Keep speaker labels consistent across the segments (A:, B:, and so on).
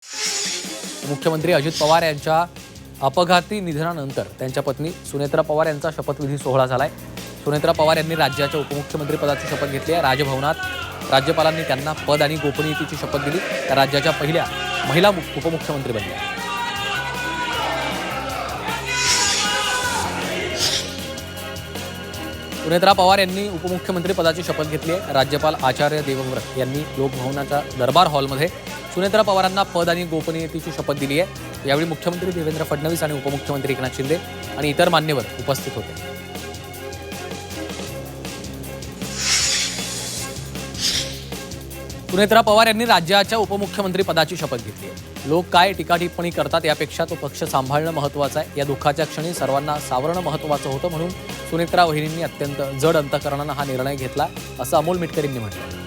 A: मुख्यमंत्री अजित पवार यांच्या अपघाती निधनानंतर त्यांच्या पत्नी सुनेत्रा पवार यांचा शपथविधी सोहळा झालाय। सुनेत्रा पवार यांनी राज्याच्या उपमुख्यमंत्री पदाची शपथ घेतली आहे। राजभवनात राज्यपालांनी त्यांना पद आणि गोपनीयतेची शपथ दिली। त्या राज्याच्या पहिल्या महिला उपमुख्यमंत्री बनल्या। सुनेत्रा पवार यांनी उपमुख्यमंत्री पदाची शपथ घेतली आहे। राज्यपाल आचार्य देवव्रत यांनी लोकभवनाच्या दरबार हॉलमध्ये सुनेत्रा पवारांना पद आणि गोपनीयतेची शपथ दिली आहे। यावेळी मुख्यमंत्री देवेंद्र फडणवीस आणि उपमुख्यमंत्री एकनाथ शिंदे आणि इतर मान्यवर उपस्थित होते। सुनेत्रा पवार यांनी राज्याच्या उपमुख्यमंत्री पदाची शपथ घेतली आहे। लोक काय टीका टिप्पणी करतात यापेक्षा तो पक्ष सांभाळणं महत्त्वाचं आहे। या दुःखाच्या क्षणी सर्वांना सावरणं महत्त्वाचं होतं, म्हणून सुनेत्रा वहिनींनी अत्यंत जड अंतःकरणानं हा निर्णय घेतला, असं अमोल मिटकरींनी म्हटलं।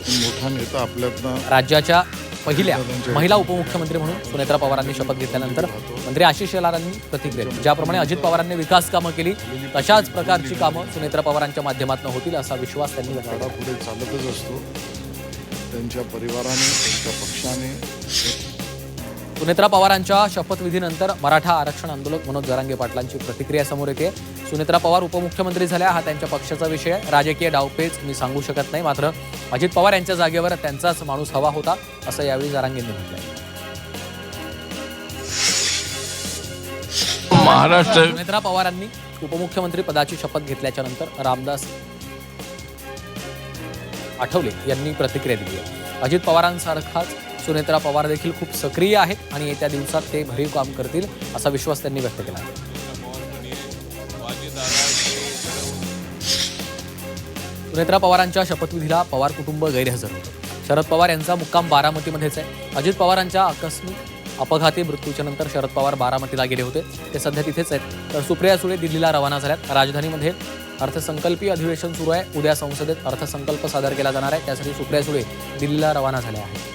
B: मोठा नेता आपल्यातनं
A: राज्याच्या पहिल्या महिला उपमुख्यमंत्री म्हणून सुनेत्रा पवारांनी शपथ घेतल्यानंतर मंत्री आशिष शेलारांनी प्रतिक्रिया दिली। ज्याप्रमाणे अजित पवारांनी विकास कामं केली तशाच प्रकारची कामं सुनेत्रा पवारांच्या माध्यमातून होतील असा विश्वास त्यांनी व्यक्त केला।
B: पुढे चालतच असतो, त्यांच्या परिवाराने, त्यांच्या पक्षाने।
A: सुनेत्रा पवारांच्या शपथविधीनंतर मराठा आरक्षण आंदोलक मनोज जरांगे पाटलांची प्रतिक्रिया समोर येते। सुनेत्रा पवार उपमुख्यमंत्री झाल्या हा त्यांच्या पक्षाचा विषय आहे। राजकीय डावपेच मी सांगू शकत नाही, मात्र अजित पवार यांच्या जागेवर त्यांचाच माणूस हवा होता, असं यावेळी जरांगेंनी म्हटलंय।
C: महाराष्ट्र
A: सुनेत्रा पवारांनी उपमुख्यमंत्री पदाची शपथ घेतल्याच्या नंतर रामदास आठवले यांनी प्रतिक्रिया दिली आहे। अजित पवारांसारखाच सुनेत्रा पवार देखील खूप सक्रिय आहेत आणि येत्या दिवसात ते भरीव काम करतील असा विश्वास त्यांनी व्यक्त केला आहे। सुनेत्रा पवारांच्या शपथविधीला पवार कुटुंब गैरहजर होतं। शरद पवार यांचा मुक्काम बारामतीमध्येच आहे। अजित पवारांच्या आकस्मिक अपघाती मृत्यूच्या नंतर शरद पवार बारामतीला गेले होते, ते सध्या तिथेच आहेत। तर सुप्रिया सुळे दिल्लीला रवाना झाल्यात। राजधानीमध्ये अर्थसंकल्पीय अधिवेशन सुरू आहे। उद्या संसदेत अर्थसंकल्प सादर केला जाणार आहे, त्यासाठी सुप्रिया सुळे दिल्लीला रवाना झाल्या आहेत।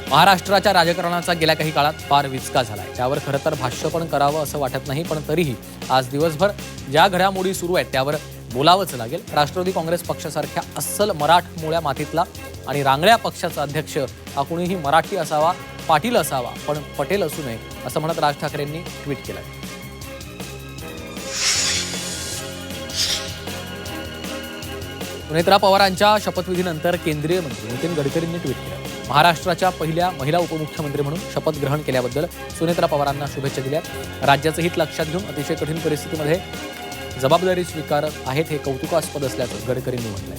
A: महाराष्ट्राच्या राजकारणाचा गेल्या काही काळात फार विचका झालाय, त्यावर खरं तर भाष्य पण करावं असं वाटत नाही, पण तरीही आज दिवसभर ज्या घडामोडी सुरू आहेत त्यावर बोलावंच लागेल। राष्ट्रवादी काँग्रेस पक्षासारख्या अस्सल मराठमोळ्या मातीतला आणि रांगड्या पक्षाचा अध्यक्ष हा कुणीही मराठी असावा, पाटील असावा, पण पटेल असू नये, असं म्हणत राज ठाकरेंनी ट्विट केलंय। सुनेत्रा पवारांच्या शपथविधीनंतर केंद्रीय मंत्री नितीन गडकरींनी ट्विट केलं। महाराष्ट्राच्या पहिल्या महिला उपमुख्यमंत्री म्हणून शपथ ग्रहण केल्याबद्दल सुनेत्रा पवारांना शुभेच्छा दिल्या। राज्याचं हित लक्षात घेऊन अतिशय कठीण परिस्थितीमध्ये जबाबदारी स्वीकारत आहेत हे कौतुकास्पद असल्याचं गडकरींनी म्हटलंय।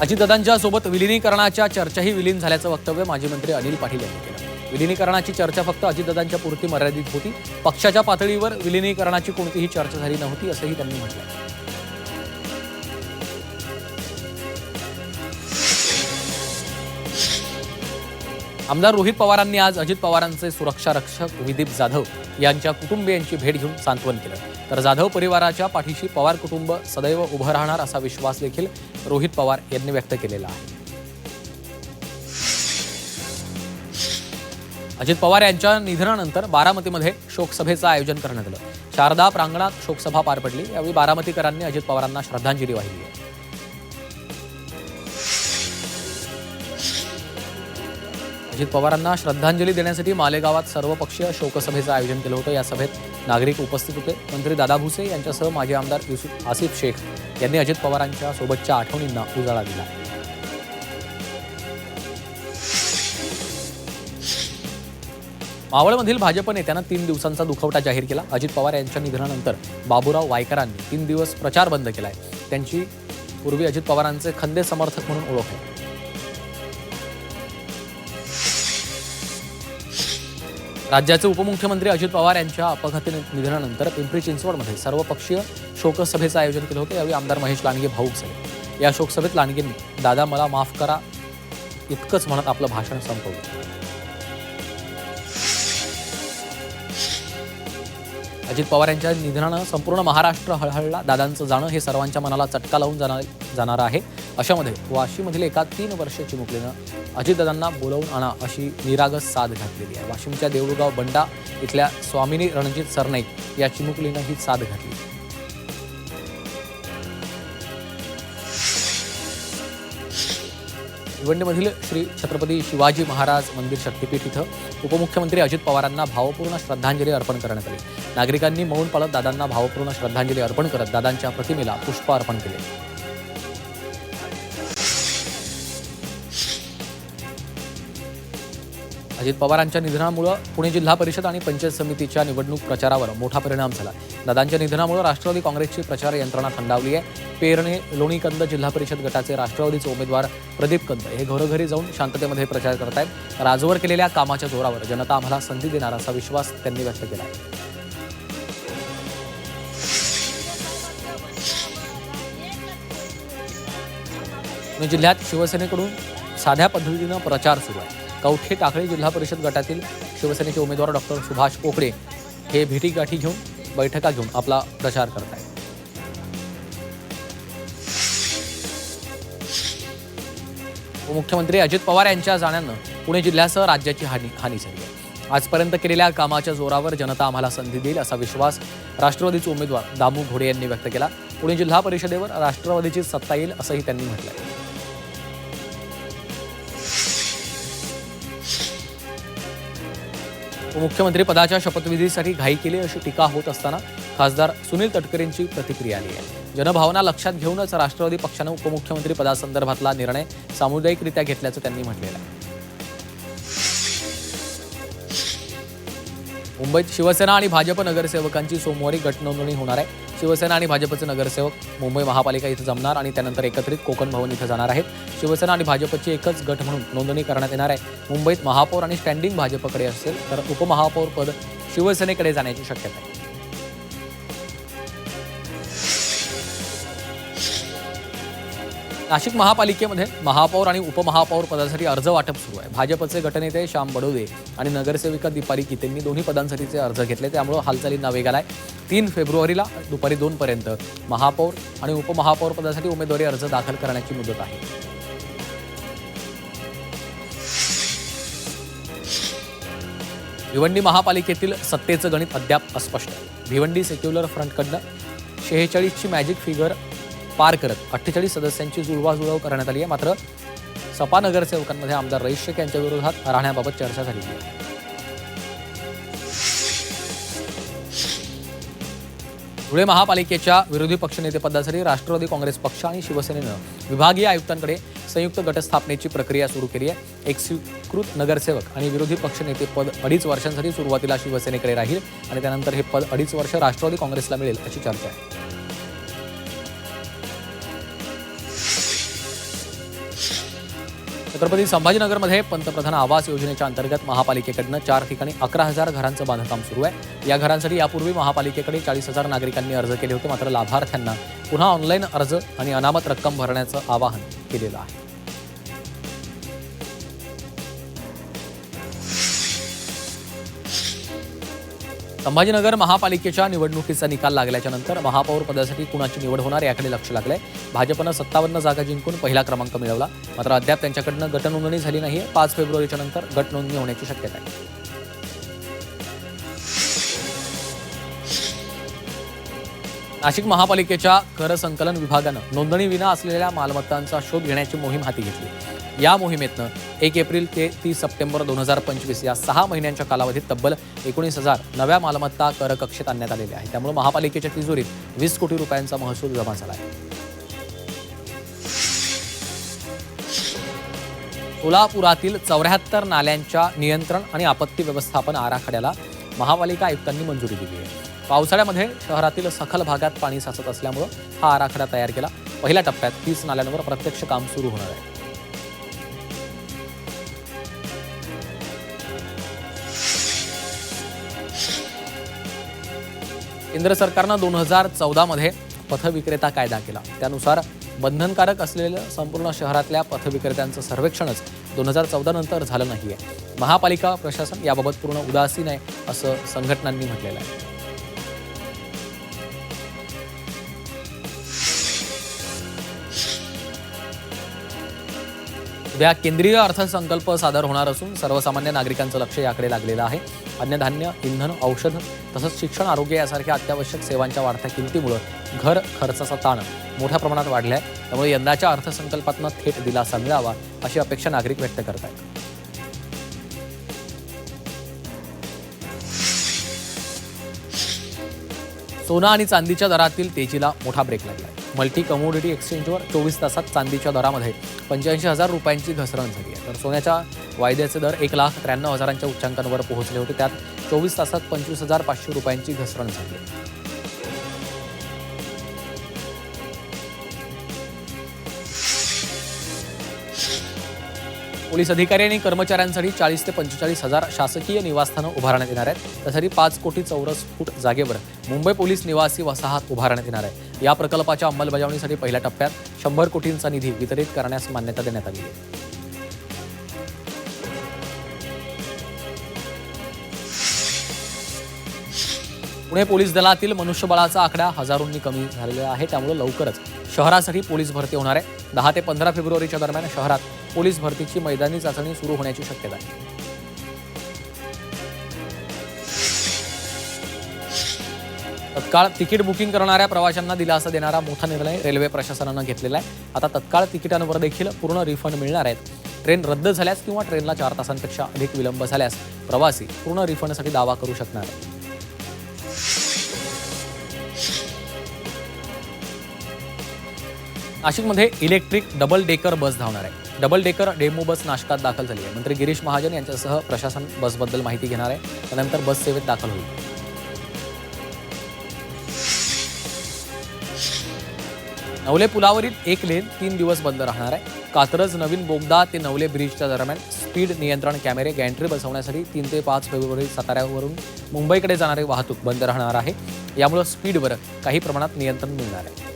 A: अजितदादांच्या सोबत विलिनीकरणाच्या चर्चाही विलीन झाल्याचं वक्तव्य माजी मंत्री अनिल पाटील यांनी केलं। विलिनीकरणाची चर्चा फक्त अजितदादांच्या पुरती मर्यादित होती, पक्षाच्या पातळीवर विलिनीकरणाची कोणतीही चर्चा झाली नव्हती, असंही त्यांनी म्हटलं। आमदार रोहित पवारांनी आज अजित पवारांचे सुरक्षा रक्षक विदीप जाधव यांच्या कुटुंबियांची भेट घेऊन सांत्वन केलं। तर जाधव परिवाराच्या पाठीशी पवार कुटुंब सदैव उभं राहणार असा विश्वास देखील रोहित पवार यांनी व्यक्त केलेला आहे। अजित पवार यांच्या निधनानंतर बारामतीमध्ये शोकसभेचं आयोजन करण्यात आलं। शारदा प्रांगणात शोकसभा पार पडली। यावेळी बारामतीकरांनी अजित पवारांना श्रद्धांजली वाहिली आहे। अजित पवारांना श्रद्धांजली देण्यासाठी मालेगावात सर्वपक्षीय शोकसभेचं आयोजन केलं होतं। या सभेत नागरिक उपस्थित होते। मंत्री दादा भुसे यांच्यासह माजी आमदार आसिफ शेख यांनी अजित पवारांच्या सोबतच्या आठवणींना उजाळा दिला। मावळमधील भाजप नेत्यांना 3 दिवसांचा दुखवटा जाहीर केला। अजित पवार यांच्या निधनानंतर बाबूराव वायकरांनी 3 दिवस प्रचार बंद केलाय। त्यांची पूर्वी अजित पवारांचे खंदे समर्थक म्हणून ओळख आहे। राज्याचे उपमुख्यमंत्री अजित पवार यांच्या अपघाती निधनानंतर पिंपरी चिंचवडमध्ये सर्वपक्षीय शोकसभेचं आयोजन केलं होतं। यावेळी आमदार महेश लांडगे भाऊक झाले। या शोकसभेत लांडगेंनी दादा मला माफ करा इतकंच म्हणत आपलं भाषण संपवलं। अजित पवार यांच्या निधनानं संपूर्ण महाराष्ट्र हळहळला। दादांचं जाणं हे सर्वांच्या मनाला चटका लावून जाणार आहे। अशामध्ये वाशीमधील एका 3 वर्षीय चिमुकलीनं अजितदादांना बोलावून आणा अशी निरागस साद घातलेली आहे. वाशिमच्या देऊळगाव बंडा इथल्या स्वामिनी रणजित सरनाईक या चिमुकलीनं ही साद घातली. भिवंडीमधील श्री छत्रपती शिवाजी महाराज मंदिर शक्तीपीठ इथं उपमुख्यमंत्री अजित पवारांना भावपूर्ण श्रद्धांजली अर्पण करण्यात आली. नागरिकांनी मौन पाळत दादांना भावपूर्ण श्रद्धांजली अर्पण करत दादांच्या प्रतिमेला पुष्प अर्पण केले. अजित पवारांच्या निधनामुळे पुणे जिल्हा परिषद आणि पंचायत समितीच्या निवडणूक प्रचारावर मोठा परिणाम झाला. दादांच्या निधनामुळे राष्ट्रवादी काँग्रेसची प्रचार यंत्रणा थंडावली आहे. पेरणे लोणीकंद जिल्हा परिषद गटाचे राष्ट्रवादीचे उमेदवार प्रदीप कंद हे घरोघरी जाऊन शांततेमध्ये प्रचार करत आहेत. राजवर केलेल्या कामाच्या जोरावर जनता आम्हाला संधी देणार असा विश्वास त्यांनी व्यक्त केला आहे. पुणे जिल्ह्यात शिवसेनेकडून साध्या पद्धतीनं प्रचार सुरू आहे. कवठे टाकळी जिल्हा परिषद गटातील शिवसेनेचे उमेदवार डॉक्टर सुभाष पोकळे हे भेटीगाठी घेऊन बैठका घेऊन आपला प्रचार करत आहेत. उपमुख्यमंत्री अजित पवार यांच्या जाण्यानं पुणे जिल्ह्यासह राज्याची हानी झाली आहे. आजपर्यंत केलेल्या कामाच्या जोरावर जनता आम्हाला संधी देईल असा विश्वास राष्ट्रवादीचे उमेदवार दामू घोडे यांनी व्यक्त केला. पुणे जिल्हा परिषदेवर राष्ट्रवादीची सत्ता येईल असंही त्यांनी म्हटलंय. उपमुख्यमंत्री पदाच्या शपथविधीसाठी घाई केली अशी टीका होत असताना खासदार सुनील तटकरेंची प्रतिक्रिया आली आहे. जनभावना लक्षात घेऊनच राष्ट्रवादी पक्षानं उपमुख्यमंत्री पदासंदर्भातला निर्णय सामुदायिकरित्या घेतल्याचं त्यांनी म्हटलेलं आहे. मुंबईत शिवसेना आणि भाजप नगरसेवकांची सोमवारी गट नोंदणी होणार आहे. शिवसेना आणि भाजपचे नगरसेवक मुंबई महापालिका इथं जमणार आणि त्यानंतर एकत्रित कोकण भवन इथं जाणार आहेत. शिवसेना आणि भाजपची एकच गट म्हणून नोंदणी करण्यात येणार आहे. मुंबईत महापौर आणि स्टँडिंग भाजपकडे असेल तर उपमहापौर पद शिवसेनेकडे जाण्याची शक्यता आहे. नाशिक महापालिकेमध्ये महापौर आणि उपमहापौर पदासाठी अर्ज वाटप सुरू आहे. भाजपचे गटनेते श्याम बडोदे आणि नगरसेविका दीपाली कितेंनी दोन्ही पदांसाठीचे अर्ज घेतले. त्यामुळे हालचालींना वेग आलाय. 3 फेब्रुवारीला दुपारी 2 पर्यंत महापौर आणि उपमहापौर पदासाठी उमेदवारी अर्ज दाखल करण्याची मुदत आहे. भिवंडी महापालिकेतील सत्तेचं गणित अद्याप अस्पष्ट आहे. भिवंडी सेक्युलर फ्रंटकडनं 46ची मॅजिक फिगर पार करत 48 सदस्यांची जुळवाजुळव करण्यात आली आहे. मात्र सपा नगरसेवकांमध्ये आमदार रईस शेख यांच्या विरोधात राहण्याबाबत चर्चा झाली आहे. धुळे महापालिकेच्या विरोधी पक्षनेतेपदासाठी राष्ट्रवादी काँग्रेस पक्ष आणि शिवसेनेनं विभागीय आयुक्तांकडे संयुक्त गटस्थापनेची प्रक्रिया सुरू केली आहे. एक स्वीकृत नगरसेवक आणि विरोधी पक्षनेते पद 2.5 वर्षांसाठी सुरुवातीला शिवसेनेकडे राहील आणि त्यानंतर हे पद 2.5 वर्ष राष्ट्रवादी काँग्रेसला मिळेल अशी चर्चा आहे. छत्रपती संभाजीनगरमध्ये पंतप्रधान आवास योजनेच्या अंतर्गत महापालिकेकडनं 4 ठिकाणी 11,000 घरांचं बांधकाम सुरू आहे. या घरांसाठी यापूर्वी महापालिकेकडे 40,000 नागरिकांनी अर्ज केले होते. मात्र लाभार्थ्यांना पुन्हा ऑनलाईन अर्ज आणि अनामत रक्कम भरण्याचं आवाहन केलेलं आहे. संभाजीनगर महापालिकेच्या निवडणुकीचा निकाल लागल्याच्या नंतर महापौर पदासाठी कुणाची निवड होणार याकडे लक्ष लागलंय. भाजपनं 57 जागा जिंकून पहिला क्रमांक मिळवला. मात्र अद्याप त्यांच्याकडनं गटनोंदणी झाली नाहीये. 5 फेब्रुवारीच्या नंतर गटनोंदणी होण्याची शक्यता आहे. नाशिक महापालिकेच्या कर संकलन विभागानं नोंदणीविना असलेल्या मालमत्तांचा शोध घेण्याची मोहीम हाती घेतली. या मोहिमेतनं 1 एप्रिल ते 30 सप्टेंबर 2025 या 6 महिन्यांच्या कालावधीत तब्बल 19,000 नव्या मालमत्ता कर कक्षेत आणण्यात आलेल्या आहेत. त्यामुळे महापालिकेच्या तिजोरीत 20 कोटी रुपयांचा महसूल जमा झाला आहे. सोलापुरातील 74 नाल्यांच्या नियंत्रण आणि आपत्ती व्यवस्थापन आराखड्याला महापालिका आयुक्तांनी मंजुरी दिली आहे. पावसाळ्यामध्ये शहरातील सखल भागात पाणी साचत असल्यामुळे हा आराखडा तयार केला. पहिल्या टप्प्यात 30 नाल्यांवर प्रत्यक्ष काम सुरू होणार आहे. केंद्र सरकारनं 2014 मध्ये पथविक्रेता कायदा केला. त्यानुसार बंधनकारक असलेलं संपूर्ण शहरातल्या पथविक्रेत्यांचं सर्वेक्षणच 2014 नंतर झालं नाहीये. महापालिका प्रशासन याबाबत पूर्ण उदासीन आहे असं संघटनांनी म्हटलेलं आहे. उद्या केंद्रीय अर्थसंकल्प सादर होणार असून सर्वसामान्य नागरिकांचं लक्ष याकडे लागलेलं आहे. अन्नधान्य, इंधन, औषध तसंच शिक्षण, आरोग्य यासारख्या अत्यावश्यक सेवांच्या वाढत्या किमतीमुळे घर खर्चाचा ताण मोठ्या प्रमाणात वाढला आहे. त्यामुळे यंदाच्या अर्थसंकल्पातनं थेट दिलासा मिळावा अशी अपेक्षा नागरिक व्यक्त करत आहेत. सोनं आणि चांदीच्या दरातील तेजीला मोठा ब्रेक लागला आहे. मल्टी कमोडिटी एक्सचेंजवर 24 तासात चांदीच्या दरामध्ये 85,000 रुपयांची घसरण झाली आहे. तर सोन्याच्या वायद्याचे दर 1,93,000च्या उच्चांकांवर पोहोचले होते. त्यात 24 तासात 25,500 रुपयांची घसरण झाली आहे. पोलीस अधिकारी आणि कर्मचाऱ्यांसाठी 40 ते 45,000 शासकीय निवासस्थानं उभारण्यात येणार आहेत. त्यासाठी 5 कोटी चौरस फूट जागेवर मुंबई पोलीस निवासी वसाहत उभारण्यात येणार आहे. या प्रकल्पाच्या अंमलबजावणीसाठी पहिल्या टप्प्यात 100 कोटींचा निधी वितरित करण्यास मान्यता देण्यात आली आहे. पुणे पोलीस दलातील मनुष्यबळाचा आकडा हजारोंनी कमी झालेला आहे. त्यामुळे लवकरच शहरासाठी पोलीस भरती होणार आहे. 10 ते 15 फेब्रुवारीच्या दरम्यान शहरात पोलीस भरतीची मैदानी चाचणी सुरू होण्याची शक्यता आहे. तत्काळ तिकीट बुकिंग करणाऱ्या प्रवाशांना दिलासा देणारा मोठा निर्णय रेल्वे प्रशासनानं घेतलेला आहे. आता तत्काळ तिकिटांवर देखील पूर्ण रिफंड मिळणार आहेत. ट्रेन रद्द झाल्यास किंवा ट्रेनला 4 तासांपेक्षा अधिक विलंब झाल्यास प्रवासी पूर्ण रिफंडसाठी दावा करू शकणार आहेत. नाशिकमध्ये इलेक्ट्रिक डबल डेकर बस धावणार आहे. डबल डेकर डेमो बस नाशकात दाखल झाली आहे. मंत्री गिरीश महाजन यांच्यासह प्रशासन बसबद्दल माहिती घेणार आहे. त्यानंतर बस सेवेत दाखल होईल. नवले पुलावरील एक लेन 3 दिवस बंद राहणार आहे. कात्रज नवीन बोगदा ते नवले ब्रिजच्या दरम्यान स्पीड नियंत्रण कॅमेरे गॅन्ट्री बसवण्यासाठी 3 ते 5 फेब्रुवारी साताऱ्यावरून मुंबईकडे जाणारी वाहतूक बंद राहणार आहे. यामुळे स्पीडवर काही प्रमाणात नियंत्रण मिळणार आहे.